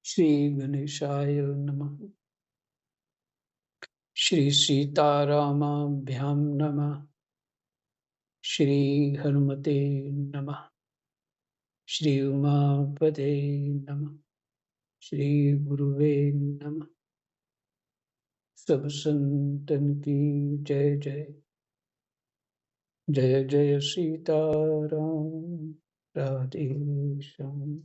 श्री गणेशाय नमः। श्री सीतारामाभ्यां नमः। श्री हनुमते नमः। श्री उमापते नमः। श्री गुरुवे नमः। सब संतन की जय जय। जय जय सीताराम। राधे श्याम।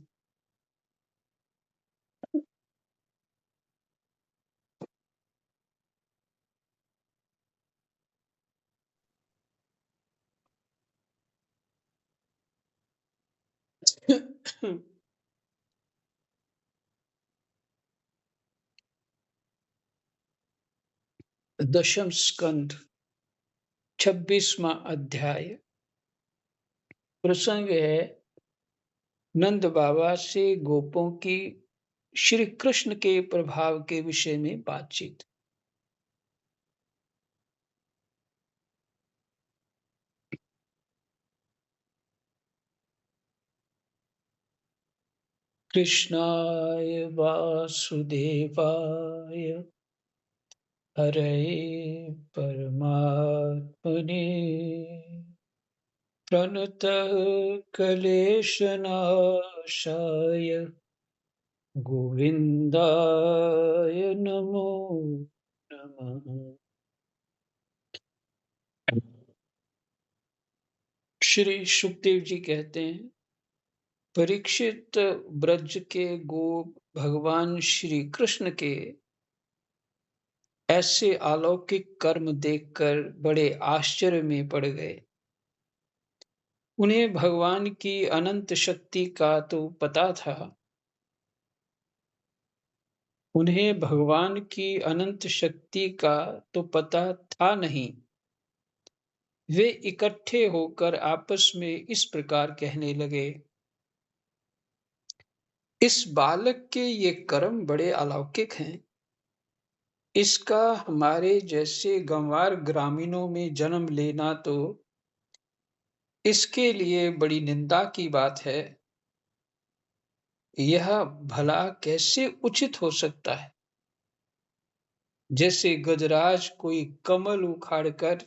दशम स्कंद 26वां अध्याय। प्रसंग है नंद बाबा से गोपों की श्री कृष्ण के प्रभाव के विषय में बातचीत। कृष्णाय वासुदेवाय हरे परमात्मने प्रणतः क्लेशनाशाय गोविंदाय नमो नमः। श्री सुखदेव जी कहते हैं, परीक्षित ब्रज के गोप भगवान श्री कृष्ण के ऐसे अलौकिक कर्म देखकर बड़े आश्चर्य में पड़ गए। उन्हें भगवान की अनंत शक्ति का तो पता था, उन्हें भगवान की अनंत शक्ति का तो पता था नहीं। वे इकट्ठे होकर आपस में इस प्रकार कहने लगे, इस बालक के ये कर्म बड़े अलौकिक हैं। इसका हमारे जैसे गंवार ग्रामीणों में जन्म लेना तो इसके लिए बड़ी निंदा की बात है। यह भला कैसे उचित हो सकता है, जैसे गजराज कोई कमल उखाड़कर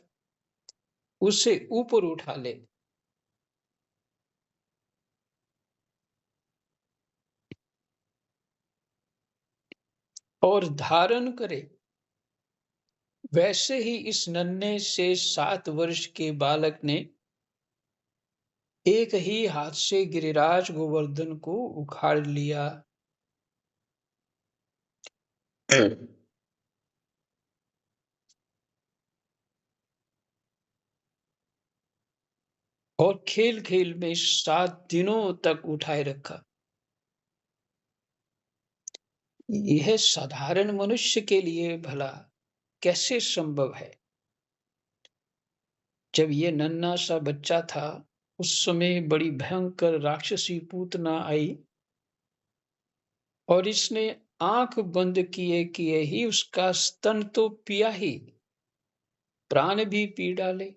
उसे ऊपर उठा ले और धारण करे, वैसे ही इस नन्हे से 7 वर्ष के बालक ने एक ही हाथ से गिरिराज गोवर्धन को उखाड़ लिया और खेल खेल में 7 दिनों तक उठाए रखा। यह साधारण मनुष्य के लिए भला कैसे संभव है। जब ये नन्हा सा बच्चा था, उस समय बड़ी भयंकर राक्षसी पूतना आई और इसने आंख बंद किए किए ही उसका स्तन तो पिया ही, प्राण भी पी डाले।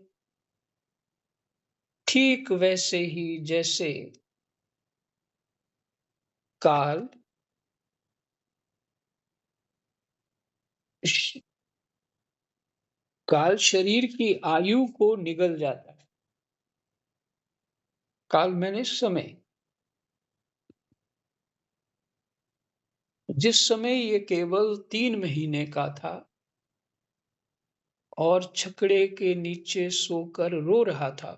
ठीक वैसे ही जैसे काल काल शरीर की आयु को निगल जाता है। काल मैंने समय। जिस समय ये केवल 3 महीने का था और छकड़े के नीचे सोकर रो रहा था,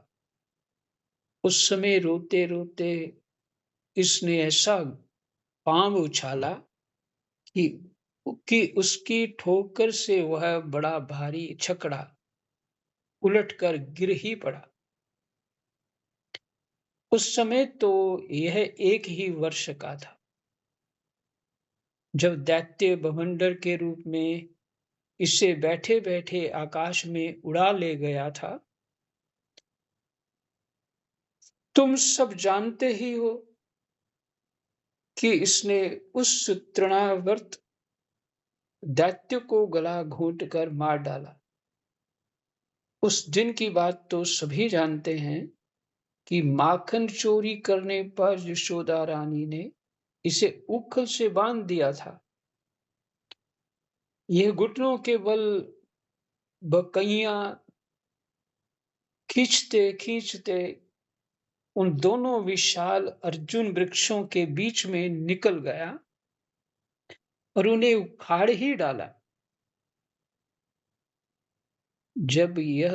उस समय रोते रोते इसने ऐसा पांव उछाला कि उसकी ठोकर से वह बड़ा भारी छकड़ा उलटकर गिर ही पड़ा। उस समय तो यह 1 ही वर्ष का था। जब दैत्य बवंडर के रूप में इसे बैठे बैठे आकाश में उड़ा ले गया था, तुम सब जानते ही हो कि इसने उस तृणावर्त दैत्य को गला घोंट कर मार डाला। उस दिन की बात तो सभी जानते हैं कि माखन चोरी करने पर यशोदा रानी ने इसे उखल से बांध दिया था। यह घुटनों के बल बकैया खींचते-खींचते उन दोनों विशाल अर्जुन वृक्षों के बीच में निकल गया और उन्हें उखाड़ ही डाला। जब यह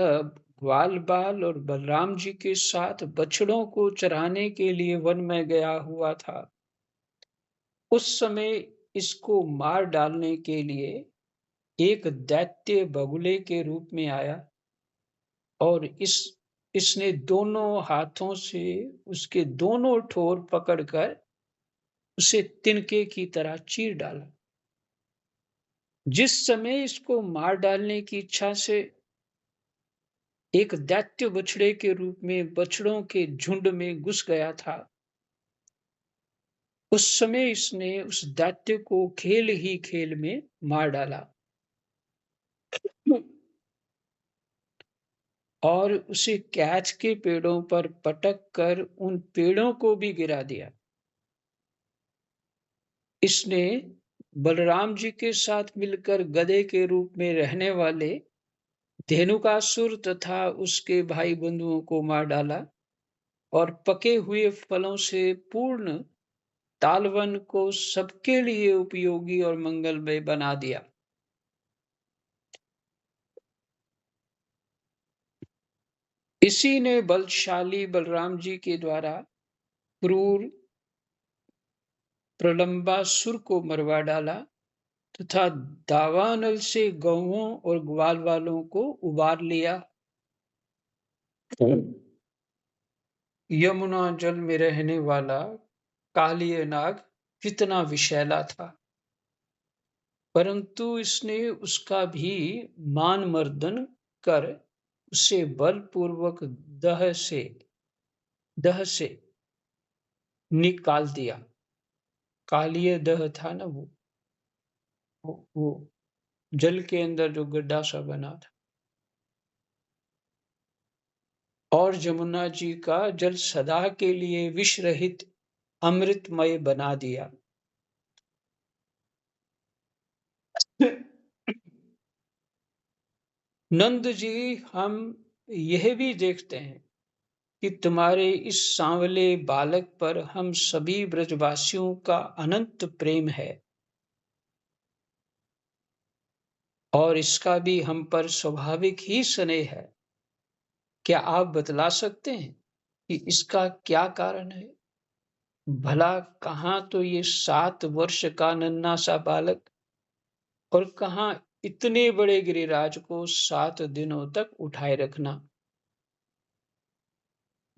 ग्वाल-बाल और बलराम जी के साथ बछड़ों को चराने के लिए वन में गया हुआ था, उस समय इसको मार डालने के लिए एक दैत्य बगुले के रूप में आया और इसने दोनों हाथों से उसके दोनों ठोर पकड़कर उसे तिनके की तरह चीर डाला। जिस समय इसको मार डालने की इच्छा से एक दैत्य बछड़े के रूप में बछड़ों के झुंड में घुस गया था, उस समय इसने उस दैत्य को खेल ही खेल में मार डाला और उसे कैच के पेड़ों पर पटक कर उन पेड़ों को भी गिरा दिया। इसने बलराम जी के साथ मिलकर गधे के रूप में रहने वाले धेनुकासुर तथा उसके भाई बंधुओं को मार डाला और पके हुए फलों से पूर्ण तालवन को सबके लिए उपयोगी और मंगलमय बना दिया। इसी ने बलशाली बलराम जी के द्वारा क्रूर प्रलंबासुर को मरवा डाला तथा दावानल से गौओं और ग्वाल वालों को उबार लिया। यमुना जल में रहने वाला कालिय नाग कितना विषैला था, परंतु इसने उसका भी मान मर्दन कर उसे बलपूर्वक दह से निकाल दिया। कालिय दह था ना वो जल के अंदर जो गड्ढा सा बना था, और जमुना जी का जल सदा के लिए विष रहित अमृतमय बना दिया। नंद जी, हम यह भी देखते हैं कि तुम्हारे इस सांवले बालक पर हम सभी ब्रजवासियों का अनंत प्रेम है और इसका भी हम पर स्वाभाविक ही स्नेह है। क्या आप बतला सकते हैं कि इसका क्या कारण है? भला कहाँ तो ये 7 वर्ष का नन्हा सा बालक और कहाँ इतने बड़े गिरिराज को 7 दिनों तक उठाए रखना।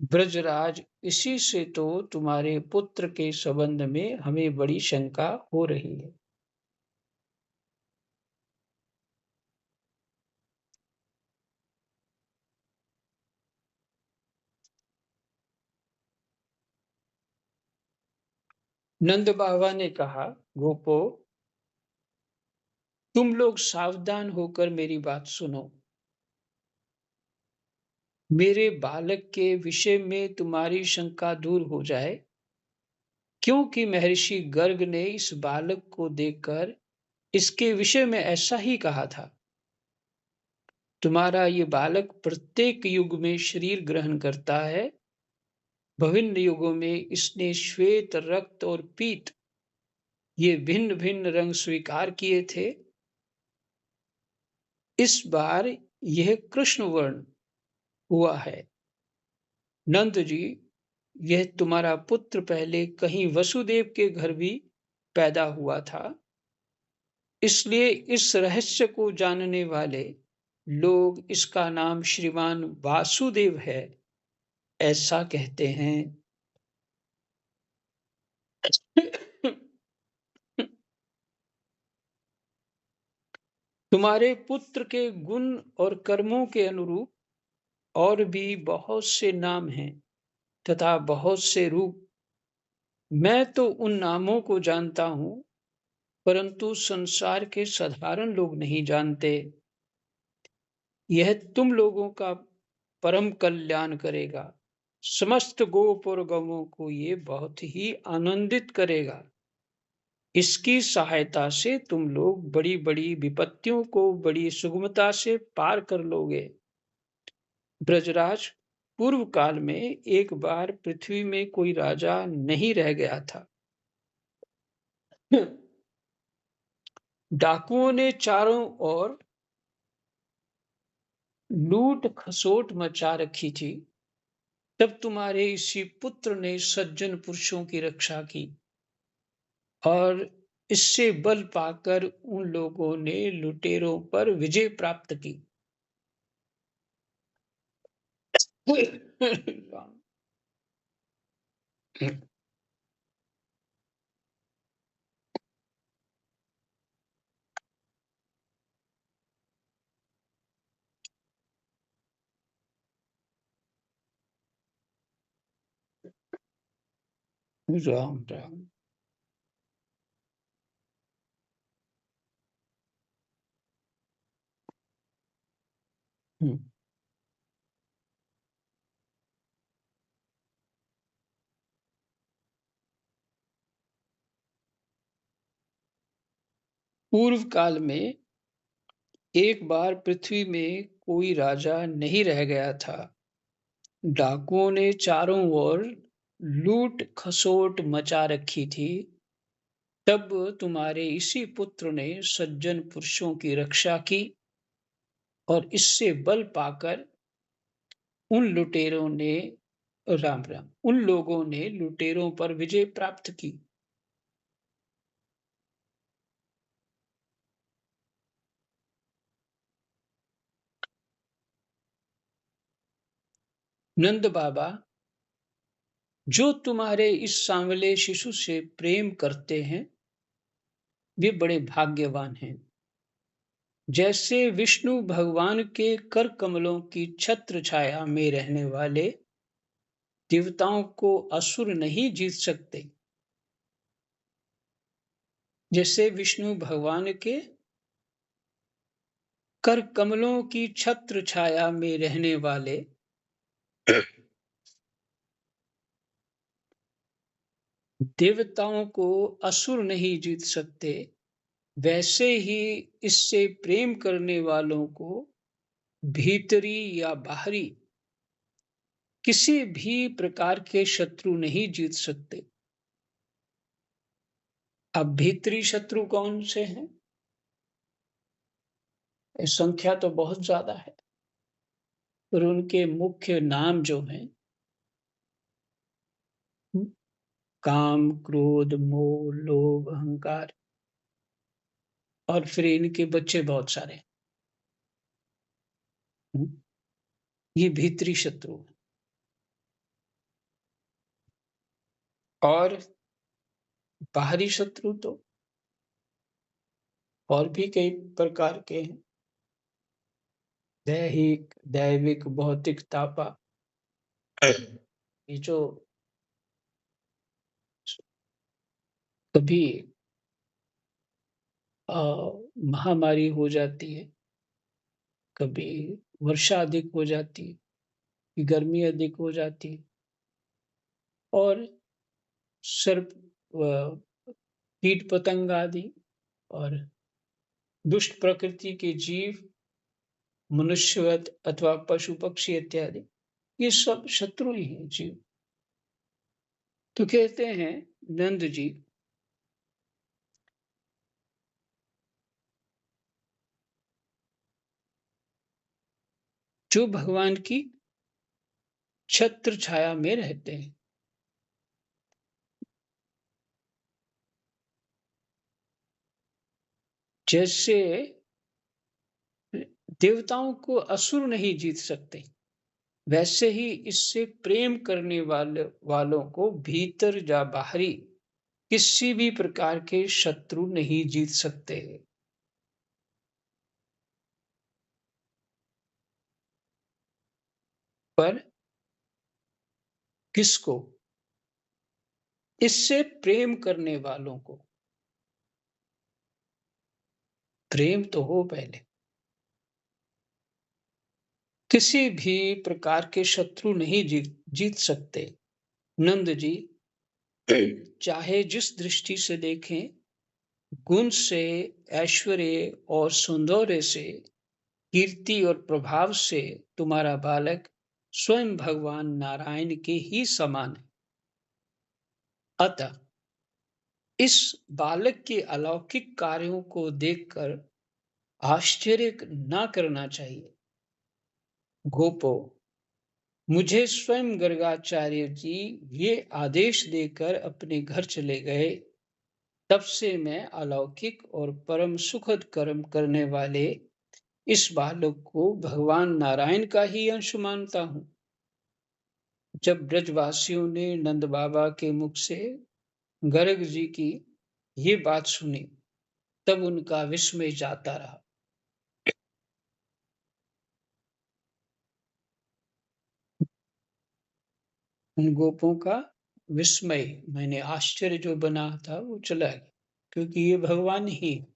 ब्रजराज, इसी से तो तुम्हारे पुत्र के संबंध में हमें बड़ी शंका हो रही है। नंद बाबा ने कहा, गोपो, तुम लोग सावधान होकर मेरी बात सुनो। मेरे बालक के विषय में तुम्हारी शंका दूर हो जाए, क्योंकि महर्षि गर्ग ने इस बालक को देखकर इसके विषय में ऐसा ही कहा था। तुम्हारा ये बालक प्रत्येक युग में शरीर ग्रहण करता है। विभिन्न युगों में इसने श्वेत, रक्त और पीत ये भिन्न भिन्न रंग स्वीकार किए थे। इस बार यह कृष्ण वर्ण हुआ है। नंद जी, यह तुम्हारा पुत्र पहले कहीं वसुदेव के घर भी पैदा हुआ था, इसलिए इस रहस्य को जानने वाले लोग इसका नाम श्रीमान वासुदेव है ऐसा कहते हैं। तुम्हारे पुत्र के गुण और कर्मों के अनुरूप और भी बहुत से नाम हैं तथा बहुत से रूप। मैं तो उन नामों को जानता हूं, परंतु संसार के साधारण लोग नहीं जानते। यह तुम लोगों का परम कल्याण करेगा। समस्त गोप और गवों को ये बहुत ही आनंदित करेगा। इसकी सहायता से तुम लोग बड़ी-बड़ी विपत्तियों को बड़ी सुगमता से पार कर लोगे। ब्रजराज, पूर्व काल में एक बार पृथ्वी में कोई राजा नहीं रह गया था। डाकुओं ने चारों ओर लूट खसोट मचा रखी थी। तब तुम्हारे इसी पुत्र ने सज्जन पुरुषों की रक्षा की और इससे बल पाकर उन लोगों ने लुटेरों पर विजय प्राप्त की। राम राम। हम्म। पूर्व काल में एक बार पृथ्वी में कोई राजा नहीं रह गया था। डाकुओं ने चारों ओर लूट खसोट मचा रखी थी। तब तुम्हारे इसी पुत्र ने सज्जन पुरुषों की रक्षा की और इससे बल पाकर उन लुटेरों ने राम राम उन लोगों ने लुटेरों पर विजय प्राप्त की। नंद बाबा, जो तुम्हारे इस सांवले शिशु से प्रेम करते हैं वे बड़े भाग्यवान हैं। जैसे विष्णु भगवान के कर कमलों की छत्र छाया में रहने वाले देवताओं को असुर नहीं जीत सकते। जैसे विष्णु भगवान के कर कमलों की छत्र छाया में रहने वाले देवताओं को असुर नहीं जीत सकते, वैसे ही इससे प्रेम करने वालों को भीतरी या बाहरी किसी भी प्रकार के शत्रु नहीं जीत सकते। अब भीतरी शत्रु कौन से हैं? संख्या तो बहुत ज्यादा है, पर उनके मुख्य नाम जो हैं काम, क्रोध, मोह, लोभ, अहंकार और फिर इनके बच्चे बहुत सारे। ये भीतरी शत्रु हैं। और बाहरी शत्रु तो और भी कई प्रकार के हैं। दैहिक, दैविक, भौतिक, तापा। ये जो कभी महामारी हो जाती है, कभी वर्षा अधिक हो जाती है, गर्मी अधिक हो जाती है और सर्प कीट पतंग आदि और दुष्ट प्रकृति के जीव, मनुष्यवत अथवा पशु पक्षी इत्यादि, ये सब शत्रु ही हैं जीव। तो कहते हैं नंद जी, जो भगवान की छत्र छाया में रहते हैं, जैसे देवताओं को असुर नहीं जीत सकते, वैसे ही इससे प्रेम करने वालों को भीतर या बाहरी किसी भी प्रकार के शत्रु नहीं जीत सकते। पर किसको? इससे प्रेम करने वालों को। प्रेम तो हो पहले। किसी भी प्रकार के शत्रु नहीं जीत सकते। नंद जी, चाहे जिस दृष्टि से देखें, गुण से, ऐश्वर्य और सौंदर्य से, कीर्ति और प्रभाव से तुम्हारा बालक स्वयं भगवान नारायण के ही समान है। अतः इस बालक के अलौकिक कार्यों को देखकर आश्चर्य न करना चाहिए। गोपो, मुझे स्वयं गर्गाचार्य जी ये आदेश देकर अपने घर चले गए, तब से मैं अलौकिक और परम सुखद कर्म करने वाले इस बालक को भगवान नारायण का ही अंश मानता हूँ। जब ब्रजवासियों ने नंद बाबा के मुख से गर्ग जी की ये बात सुनी, तब उनका विस्मय जाता रहा। उन गोपों का विस्मय मैंने आश्चर्य जो बना था वो चला गया, क्योंकि ये भगवान ही है।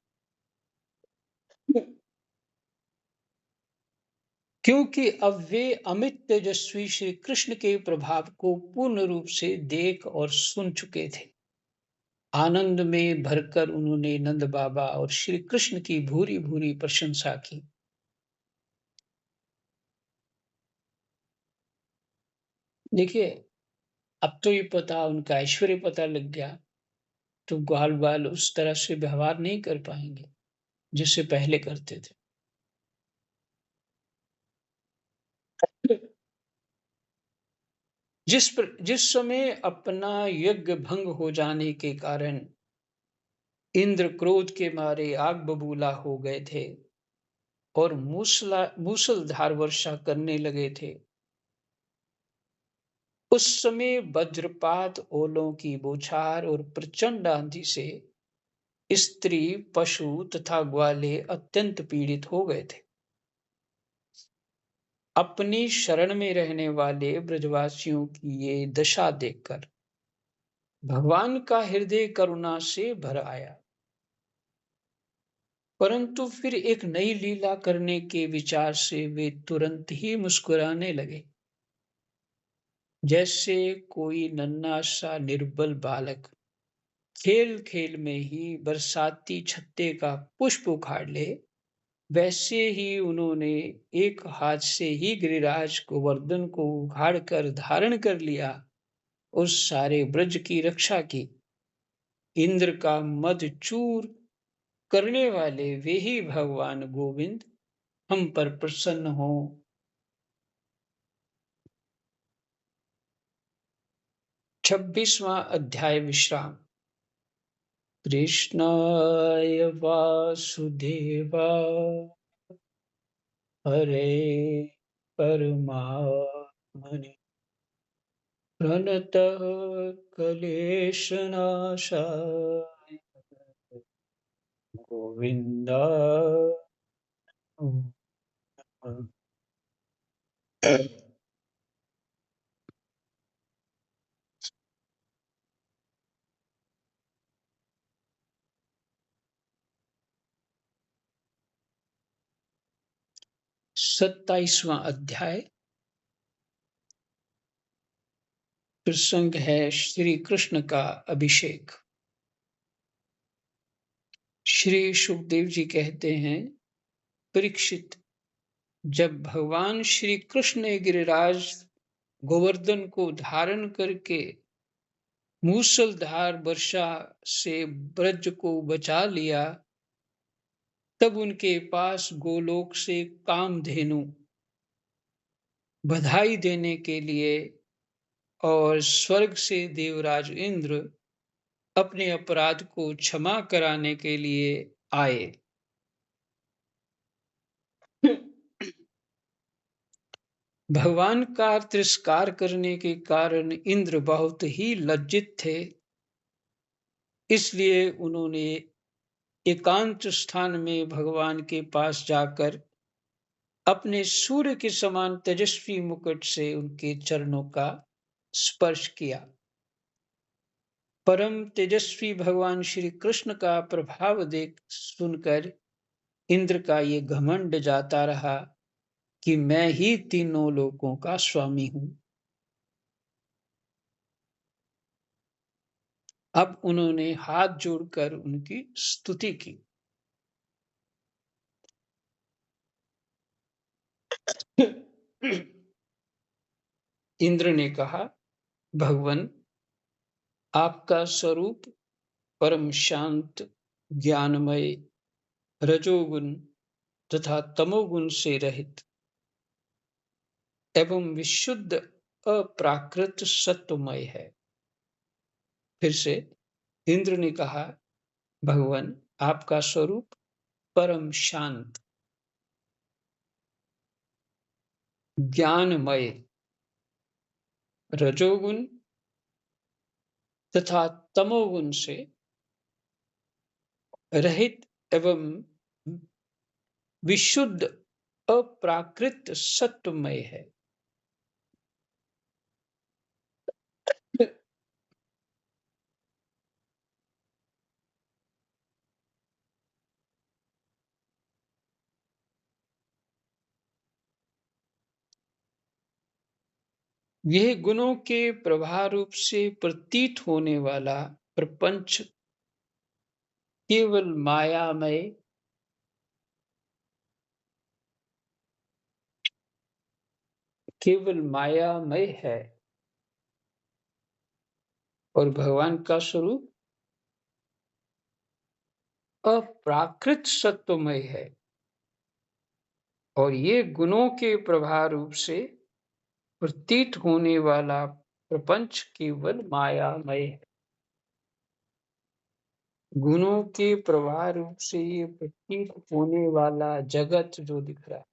क्योंकि अब वे अमित तेजस्वी श्री कृष्ण के प्रभाव को पूर्ण रूप से देख और सुन चुके थे। आनंद में भरकर उन्होंने नंद बाबा और श्री कृष्ण की भूरी भूरी प्रशंसा की। देखिए, अब तो ये पता, उनका ऐश्वर्य पता लग गया, तो ग्वाल बाल उस तरह से व्यवहार नहीं कर पाएंगे जिससे पहले करते थे। जिस समय अपना यज्ञ भंग हो जाने के कारण इंद्र क्रोध के मारे आग बबूला हो गए थे और मूसलधार वर्षा करने लगे थे, उस समय वज्रपात, ओलों की बौछार और प्रचंड आंधी से स्त्री, पशु तथा ग्वाले अत्यंत पीड़ित हो गए थे। अपनी शरण में रहने वाले ब्रजवासियों की ये दशा देखकर भगवान का हृदय करुणा से भर आया, परंतु फिर एक नई लीला करने के विचार से वे तुरंत ही मुस्कुराने लगे, जैसे कोई नन्हा सा निर्बल बालक खेल खेल में ही बरसाती छत्ते का पुष्प उखाड़ ले। वैसे ही उन्होंने एक हाथ से ही गिरिराज गोवर्धन को उखाड़ कर धारण कर लिया और सारे ब्रज की रक्षा की। इंद्र का मद चूर करने वाले वे ही भगवान गोविंद हम पर प्रसन्न हो। 26वां अध्याय विश्राम। कृष्णाय वासुदेवा हरे परमात्मने प्रणतः क्लेशनाशाय गोविन्दाय 27वां अध्याय। प्रसंग है श्री कृष्ण का अभिषेक। श्री सुखदेव जी कहते हैं, परीक्षित, जब भगवान श्री कृष्ण ने गिरिराज गोवर्धन को धारण करके मूसलधार वर्षा से ब्रज को बचा लिया, तब उनके पास गोलोक से कामधेनु बधाई देने के लिए और स्वर्ग से देवराज इंद्र अपने अपराध को क्षमा कराने के लिए आए। भगवान का तिरस्कार करने के कारण इंद्र बहुत ही लज्जित थे, इसलिए उन्होंने एकांत स्थान में भगवान के पास जाकर अपने सूर्य के समान तेजस्वी मुकुट से उनके चरणों का स्पर्श किया। परम तेजस्वी भगवान श्री कृष्ण का प्रभाव देख सुनकर इंद्र का ये घमंड जाता रहा कि मैं ही तीनों लोकों का स्वामी हूं। अब उन्होंने हाथ जोड़कर उनकी स्तुति की। इंद्र ने कहा, भगवन, आपका स्वरूप परम शांत, ज्ञानमय, रजोगुण तथा तमोगुण से रहित एवं विशुद्ध अप्राकृत सत्वमय है। फिर से इंद्र ने कहा, भगवान, आपका स्वरूप परम शांत, ज्ञानमय, रजोगुण तथा तमोगुण से रहित एवं विशुद्ध अप्राकृत सत्वमय है। यह गुणों के प्रभाव रूप से प्रतीत होने वाला प्रपंच केवल मायामय है और भगवान का स्वरूप अप्राकृत सत्वमय है और ये गुणों के प्रभाव रूप से प्रतीत होने वाला प्रपंच केवल मायामय है। गुणों के प्रभाव रूप से ये प्रतीत होने वाला जगत जो दिख रहा है,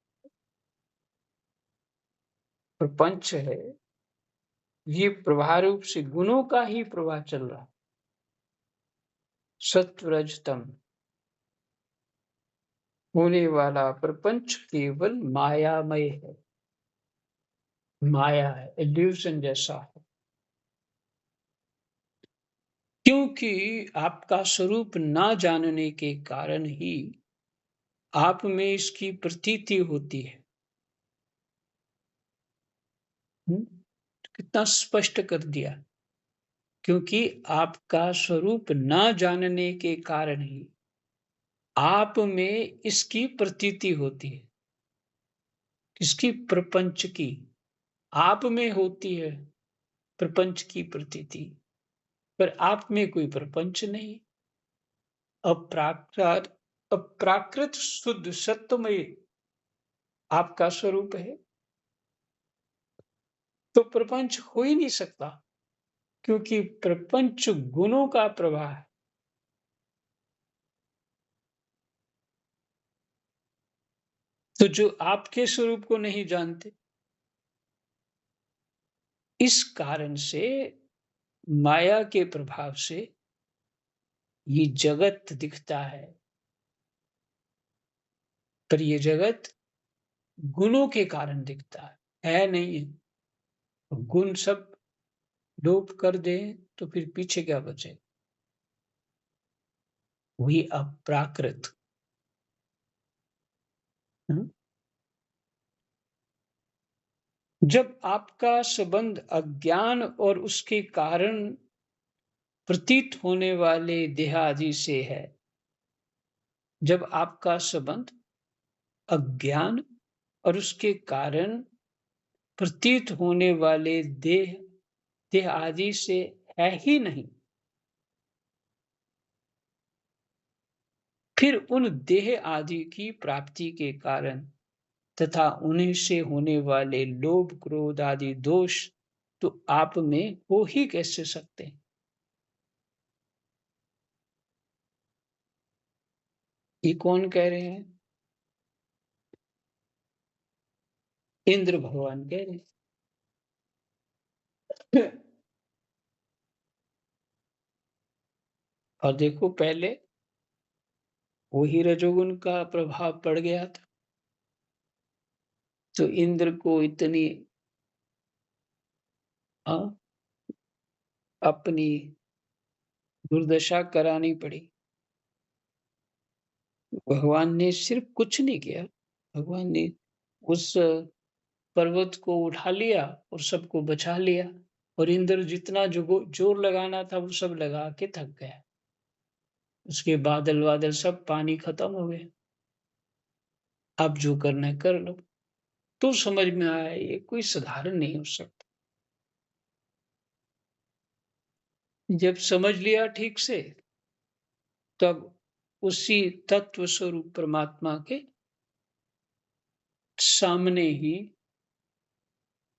प्रपंच है, ये प्रभाव रूप से गुणों का ही प्रवाह चल रहा है। सत्व रज तम होने वाला प्रपंच केवल मायामय है, माया है, इल्यूजन जैसा है। क्योंकि आपका स्वरूप ना जानने के कारण ही आप में इसकी प्रतीति होती है। कितना स्पष्ट कर दिया। क्योंकि आपका स्वरूप ना जानने के कारण ही आप में इसकी प्रतीति होती है। किसकी? प्रपंच की। आप में होती है प्रपंच की प्रतीति, पर आप में कोई प्रपंच नहीं। अप्राकृत शुद्ध सत्वमय आपका स्वरूप है, तो प्रपंच हो ही नहीं सकता, क्योंकि प्रपंच गुणों का प्रवाह है। तो जो आपके स्वरूप को नहीं जानते, इस कारण से माया के प्रभाव से ये जगत दिखता है, पर ये जगत गुणों के कारण दिखता है नहीं। गुण सब लोप कर दे तो फिर पीछे क्या बचे? वही अप्राकृत। जब आपका संबंध अज्ञान और उसके कारण प्रतीत होने वाले देहादि से है, जब आपका संबंध अज्ञान और उसके कारण प्रतीत होने वाले देह आदि से है ही नहीं, फिर उन देह आदि की प्राप्ति के कारण तथा उन्हीं से होने वाले लोभ क्रोध आदि दोष तो आप में हो ही कैसे सकते हैं? ये कौन कह रहे हैं? इंद्र भगवान कह रहे हैं। और देखो, पहले वही रजोगुण का प्रभाव पड़ गया था, तो इंद्र को इतनी अ, अपनी दुर्दशा करानी पड़ी। भगवान ने सिर्फ कुछ नहीं किया, भगवान ने उस पर्वत को उठा लिया और सबको बचा लिया और इंद्र जितना जोर लगाना था वो सब लगा के थक गया। उसके बादल-वादल सब पानी खत्म हो गए। अब जो करना है कर लो। तो समझ में आया ये कोई साधारण नहीं हो सकता। जब समझ लिया ठीक से, तब उसी तत्व स्वरूप परमात्मा के सामने ही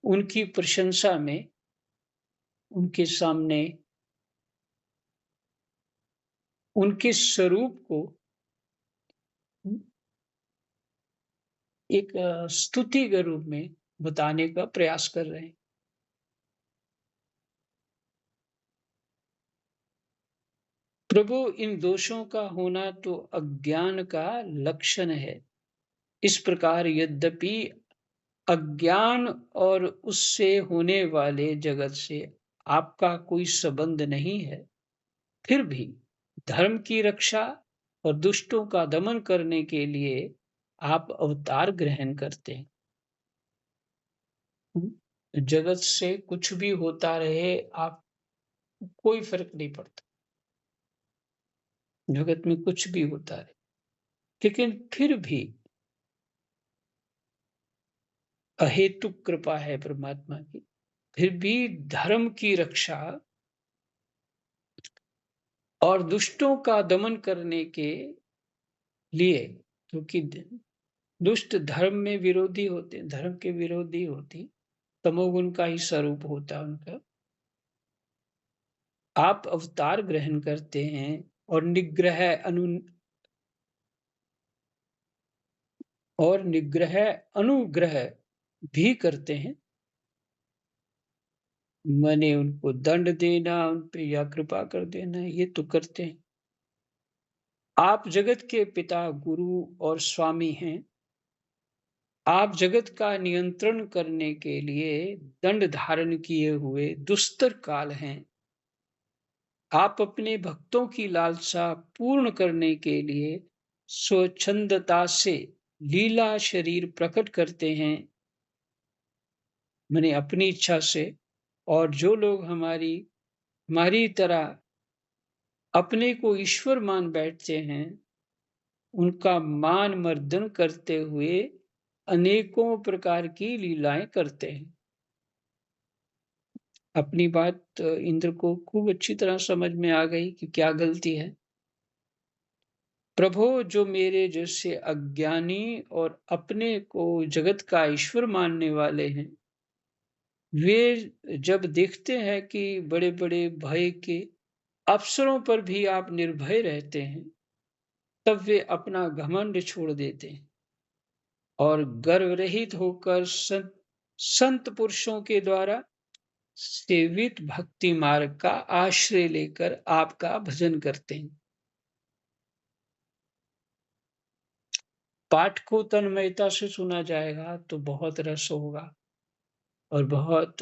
उनकी प्रशंसा में, उनके सामने उनके स्वरूप को एक स्तुति के रूप में बताने का प्रयास कर रहे हैं। प्रभु, इन दोषों का होना तो अज्ञान का लक्षण है। इस प्रकार यद्यपि अज्ञान और उससे होने वाले जगत से आपका कोई संबंध नहीं है, फिर भी धर्म की रक्षा और दुष्टों का दमन करने के लिए आप अवतार ग्रहण करते हैं। जगत से कुछ भी होता रहे, आप कोई फर्क नहीं पड़ता। जगत में कुछ भी होता रहे, लेकिन फिर भी अहेतुक कृपा है परमात्मा की। फिर भी धर्म की रक्षा और दुष्टों का दमन करने के लिए, क्योंकि दुष्ट धर्म में विरोधी होते, धर्म के विरोधी होती, तमोगुण का ही स्वरूप होता है उनका। आप अवतार ग्रहण करते हैं और निग्रह अनुग्रह भी करते हैं। माने उनको दंड देना उन पे या कृपा कर देना, ये तो करते हैं। आप जगत के पिता, गुरु और स्वामी हैं। आप जगत का नियंत्रण करने के लिए दंड धारण किए हुए दुस्तर काल हैं। आप अपने भक्तों की लालसा पूर्ण करने के लिए स्वच्छंदता से लीला शरीर प्रकट करते हैं, माने अपनी इच्छा से। और जो लोग हमारी तरह अपने को ईश्वर मान बैठते हैं, उनका मान मर्दन करते हुए अनेकों प्रकार की लीलाएं करते हैं। अपनी बात इंद्र को खूब अच्छी तरह समझ में आ गई कि क्या गलती है। प्रभु, जो मेरे जैसे अज्ञानी और अपने को जगत का ईश्वर मानने वाले हैं, वे जब देखते हैं कि बड़े-बड़े भय के अवसरों पर भी आप निर्भय रहते हैं, तब वे अपना घमंड छोड़ देते हैं और गर्व रहित होकर संत पुरुषों के द्वारा सेवित भक्ति मार्ग का आश्रय लेकर आपका भजन करते हैं। पाठ को तन्मयता से सुना जाएगा तो बहुत रस होगा और बहुत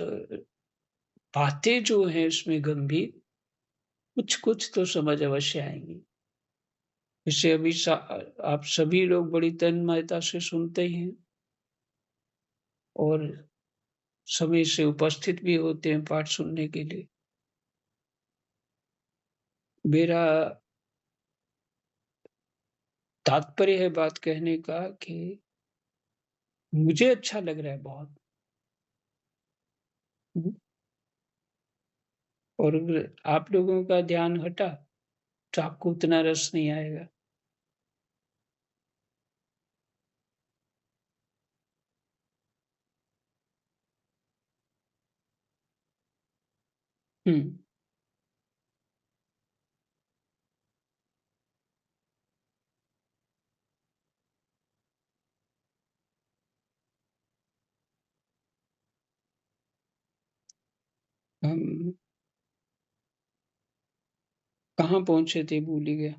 बातें जो हैं उसमें गंभीर, कुछ-कुछ तो समझ अवश्य आएँगी। इसे अभी आप सभी लोग बड़ी तन्मयता से सुनते ही हैं और समय से उपस्थित भी होते हैं पाठ सुनने के लिए। मेरा तात्पर्य है बात कहने का कि मुझे अच्छा लग रहा है बहुत। हुँ, और अगर आप लोगों का ध्यान हटा, तो आपको उतना रस नहीं आएगा। हुँ, हम कहाँ पहुँचे थे भूल ही गया।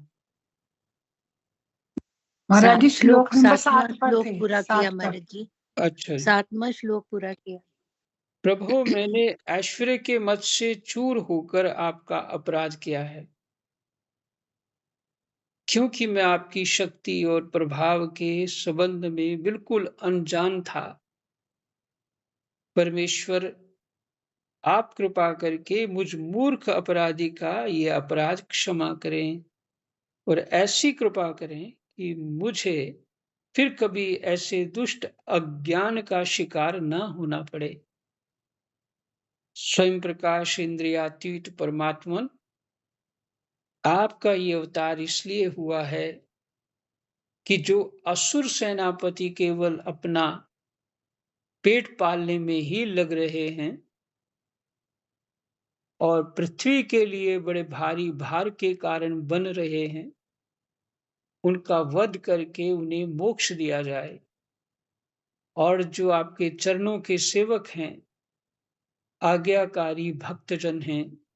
महाराज जी श्लोक श्लोक नंबर 7वां 7 पर श्लोक थे, पूरा 7 किया पर। महाराज जी। अच्छा जी। 7वां श्लोक पूरा किया। प्रभु, मैंने ऐश्वर्य के मद से चूर होकर आपका अपराध किया है, क्योंकि मैं आपकी शक्ति और प्रभाव के संबंध में बिल्कुल अनजान था। परमेश्वर, आप कृपा करके मुझ मूर्ख अपराधी का ये अपराध क्षमा करें और ऐसी कृपा करें कि मुझे फिर कभी ऐसे दुष्ट अज्ञान का शिकार न होना पड़े। स्वयं प्रकाश इंद्रियातीत परमात्मन, आपका ये अवतार इसलिए हुआ है कि जो असुर सेनापति केवल अपना पेट पालने में ही लग रहे हैं और पृथ्वी के लिए बड़े भारी भार के कारण बन रहे हैं, उनका वध करके उन्हें मोक्ष दिया जाए। और जो आपके चरणों के सेवक हैं, आज्ञाकारी भक्तजन हैं,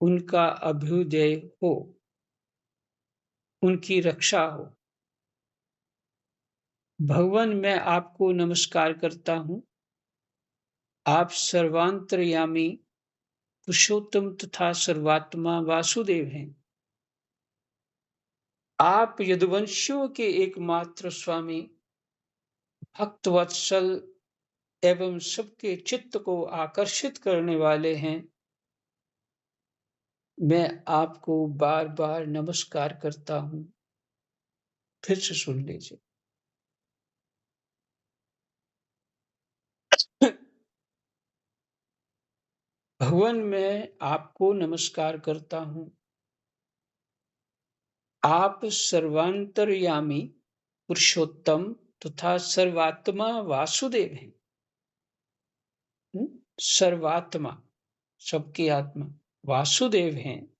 उनका अभ्युदय हो, उनकी रक्षा हो। भगवान, मैं आपको नमस्कार करता हूँ। आप सर्वांतर्यामी, पुरुषोत्तम तथा सर्वात्मा वासुदेव हैं। आप यदुवंशियों के एकमात्र स्वामी, भक्तवत्सल एवं सबके चित्त को आकर्षित करने वाले हैं। मैं आपको बार-बार नमस्कार करता हूँ। फिर से सुन लीजिए। भगवान, मैं आपको नमस्कार करता हूँ। आप सर्वांतर्यामी, पुरुषोत्तम तथा सर्वात्मा वासुदेव हैं। सर्वात्मा, सबकी आत्मा, वासुदेव हैं।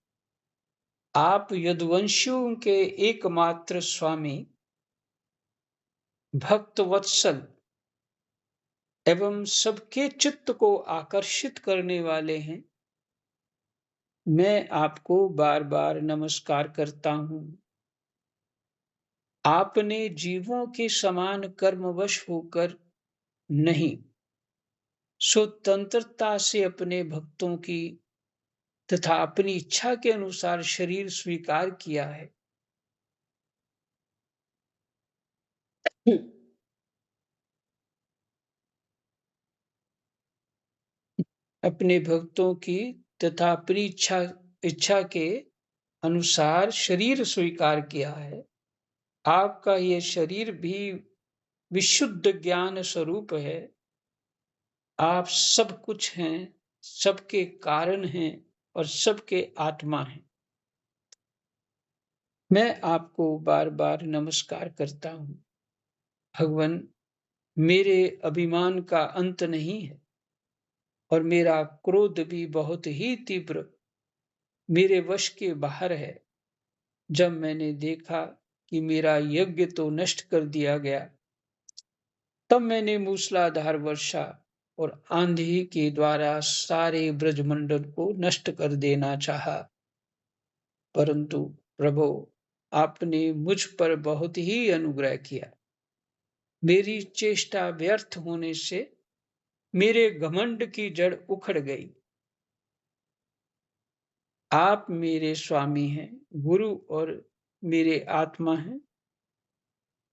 आप यदुवंशियों के एकमात्र स्वामी, भक्त वत्सल एवं सबके चित्त को आकर्षित करने वाले हैं। मैं आपको बार-बार नमस्कार करता हूँ। आपने जीवों के समान कर्मवश होकर नहीं, स्वतंत्रता से अपने भक्तों की तथा अपनी इच्छा के अनुसार शरीर स्वीकार किया है। अपने भक्तों की तथा अपनी इच्छा के अनुसार शरीर स्वीकार किया है। आपका ये शरीर भी विशुद्ध ज्ञान स्वरूप है। आप सब कुछ हैं, सबके कारण हैं और सबके आत्मा हैं। मैं आपको बार-बार नमस्कार करता हूँ। भगवन, मेरे अभिमान का अंत नहीं है और मेरा क्रोध भी बहुत ही तीव्र मेरे वश के बाहर है। जब मैंने देखा कि मेरा यज्ञ तो नष्ट कर दिया गया, तब मैंने मूसलाधार वर्षा और आंधी के द्वारा सारे ब्रजमंडल को नष्ट कर देना चाहा। परंतु प्रभु, आपने मुझ पर बहुत ही अनुग्रह किया। मेरी चेष्टा व्यर्थ होने से मेरे घमंड की जड़ उखड़ गई। आप मेरे स्वामी हैं, गुरु और मेरे आत्मा हैं।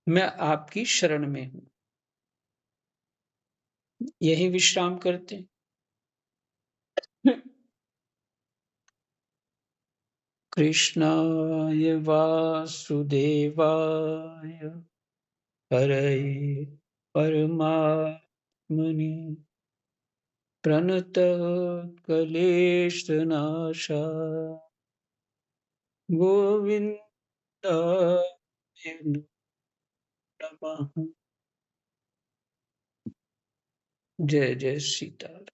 मैं आपकी शरण में हूँ। यही विश्राम करते हैं। कृष्णाय वासुदेवाय हरये परमात्मने प्रणतक्लेशनाशाय गोविन्दाय नमः। जय जय सीता।